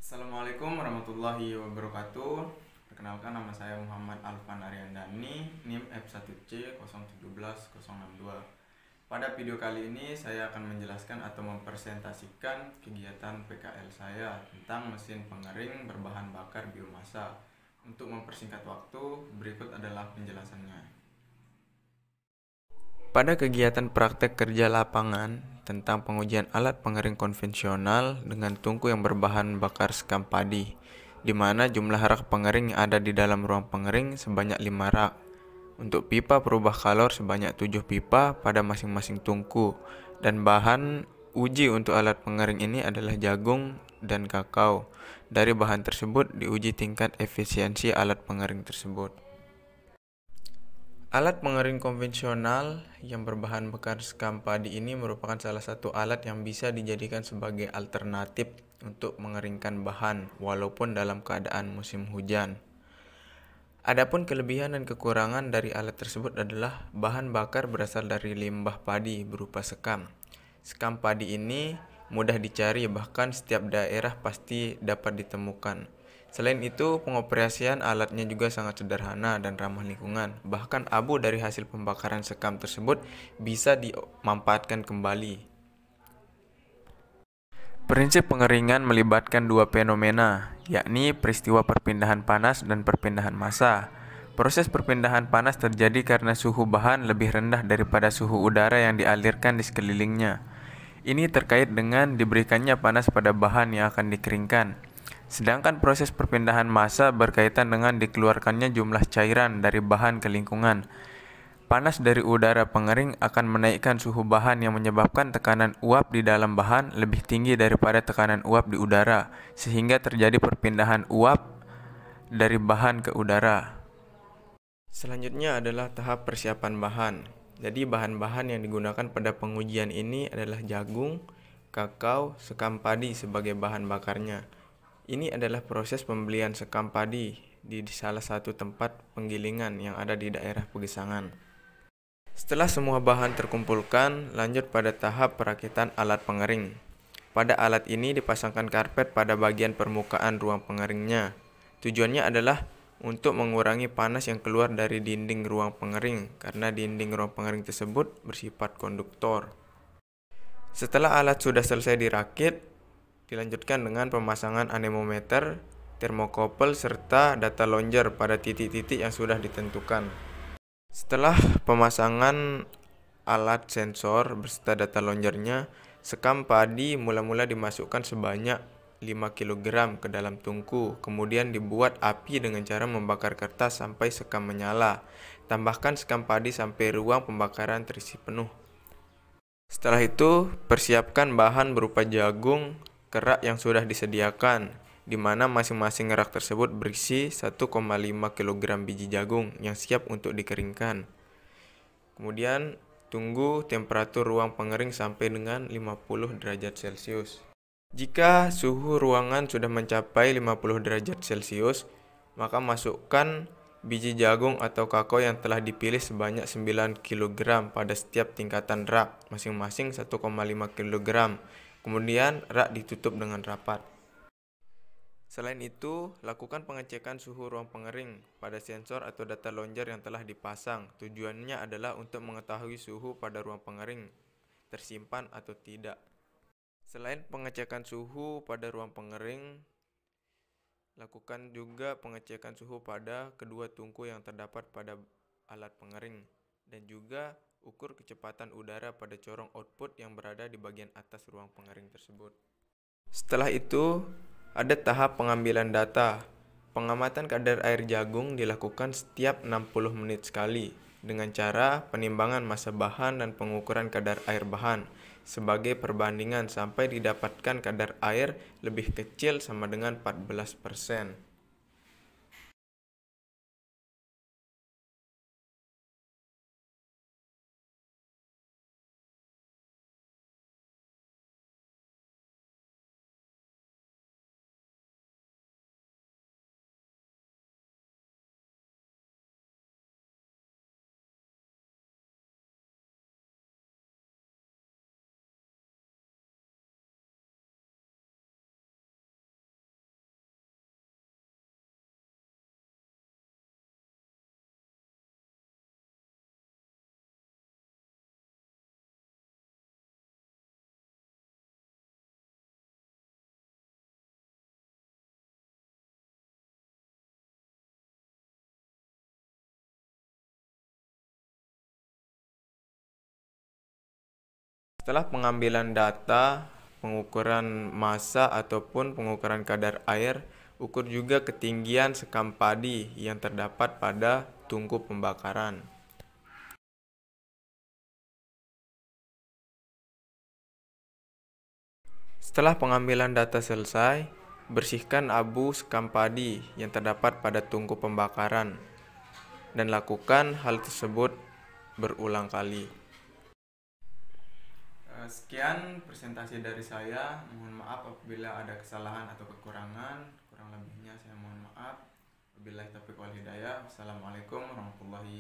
Assalamualaikum warahmatullahi wabarakatuh. Perkenalkan, nama saya Muhammad Alfan Ariandani, NIM F1C071062. Pada video kali ini saya akan menjelaskan atau mempresentasikan kegiatan PKL saya tentang mesin pengering berbahan bakar biomasa. Untuk mempersingkat waktu, berikut adalah penjelasannya. Pada kegiatan praktek kerja lapangan tentang pengujian alat pengering konvensional dengan tungku yang berbahan bakar sekam padi, di mana jumlah rak pengering yang ada di dalam ruang pengering sebanyak 5 rak. Untuk pipa perubah kalor sebanyak 7 pipa pada masing-masing tungku, dan bahan uji untuk alat pengering ini adalah jagung dan kakao. Dari bahan tersebut diuji tingkat efisiensi alat pengering tersebut. Alat pengering konvensional yang berbahan bakar sekam padi ini merupakan salah satu alat yang bisa dijadikan sebagai alternatif untuk mengeringkan bahan walaupun dalam keadaan musim hujan. Adapun kelebihan dan kekurangan dari alat tersebut adalah bahan bakar berasal dari limbah padi berupa sekam. Sekam padi ini mudah dicari, bahkan setiap daerah pasti dapat ditemukan. Selain itu, pengoperasian alatnya juga sangat sederhana dan ramah lingkungan. Bahkan abu dari hasil pembakaran sekam tersebut bisa dimanfaatkan kembali. Prinsip pengeringan melibatkan dua fenomena, yakni peristiwa perpindahan panas dan perpindahan massa. Proses perpindahan panas terjadi karena suhu bahan lebih rendah daripada suhu udara yang dialirkan di sekelilingnya. Ini terkait dengan diberikannya panas pada bahan yang akan dikeringkan. Sedangkan proses perpindahan massa berkaitan dengan dikeluarkannya jumlah cairan dari bahan ke lingkungan. Panas dari udara pengering akan menaikkan suhu bahan yang menyebabkan tekanan uap di dalam bahan lebih tinggi daripada tekanan uap di udara, sehingga terjadi perpindahan uap dari bahan ke udara. Selanjutnya adalah tahap persiapan bahan. Jadi bahan-bahan yang digunakan pada pengujian ini adalah jagung, kakao, sekam padi sebagai bahan bakarnya. Ini adalah proses pembelian sekam padi di salah satu tempat penggilingan yang ada di daerah Pegesangan. Setelah semua bahan terkumpulkan, lanjut pada tahap perakitan alat pengering. Pada alat ini dipasangkan karpet pada bagian permukaan ruang pengeringnya. Tujuannya adalah untuk mengurangi panas yang keluar dari dinding ruang pengering, karena dinding ruang pengering tersebut bersifat konduktor. Setelah alat sudah selesai dirakit, dilanjutkan dengan pemasangan anemometer, termokopel, serta data longer pada titik-titik yang sudah ditentukan. Setelah pemasangan alat sensor beserta data lonjarnya, sekam padi mula-mula dimasukkan sebanyak 5 kg ke dalam tungku. Kemudian dibuat api dengan cara membakar kertas sampai sekam menyala. Tambahkan sekam padi sampai ruang pembakaran terisi penuh. Setelah itu, persiapkan bahan berupa jagung, kerak yang sudah disediakan, di mana masing-masing rak tersebut berisi 1,5 kg biji jagung yang siap untuk dikeringkan. Kemudian tunggu temperatur ruang pengering sampai dengan 50 derajat Celcius. Jika suhu ruangan sudah mencapai 50 derajat Celcius, maka masukkan biji jagung atau kakao yang telah dipilih sebanyak 9 kg pada setiap tingkatan rak, masing-masing 1,5 kg. Kemudian rak ditutup dengan rapat. Selain itu, lakukan pengecekan suhu ruang pengering pada sensor atau data longer yang telah dipasang. Tujuannya adalah untuk mengetahui suhu pada ruang pengering tersimpan atau tidak. Selain pengecekan suhu pada ruang pengering, lakukan juga pengecekan suhu pada kedua tungku yang terdapat pada alat pengering, dan juga ukur kecepatan udara pada corong output yang berada di bagian atas ruang pengering tersebut. Setelah itu, ada tahap pengambilan data. Pengamatan kadar air jagung dilakukan setiap 60 menit sekali dengan cara penimbangan massa bahan dan pengukuran kadar air bahan sebagai perbandingan sampai didapatkan kadar air lebih kecil sama dengan 14%. Setelah pengambilan data, pengukuran massa ataupun pengukuran kadar air, ukur juga ketinggian sekam padi yang terdapat pada tungku pembakaran. Setelah pengambilan data selesai, bersihkan abu sekam padi yang terdapat pada tungku pembakaran dan lakukan hal tersebut berulang kali. Sekian presentasi dari saya. Mohon maaf apabila ada kesalahan atau kekurangan. Kurang lebihnya saya mohon maaf. Wabillahi taufiq wal hidayah. Wassalamualaikum warahmatullahi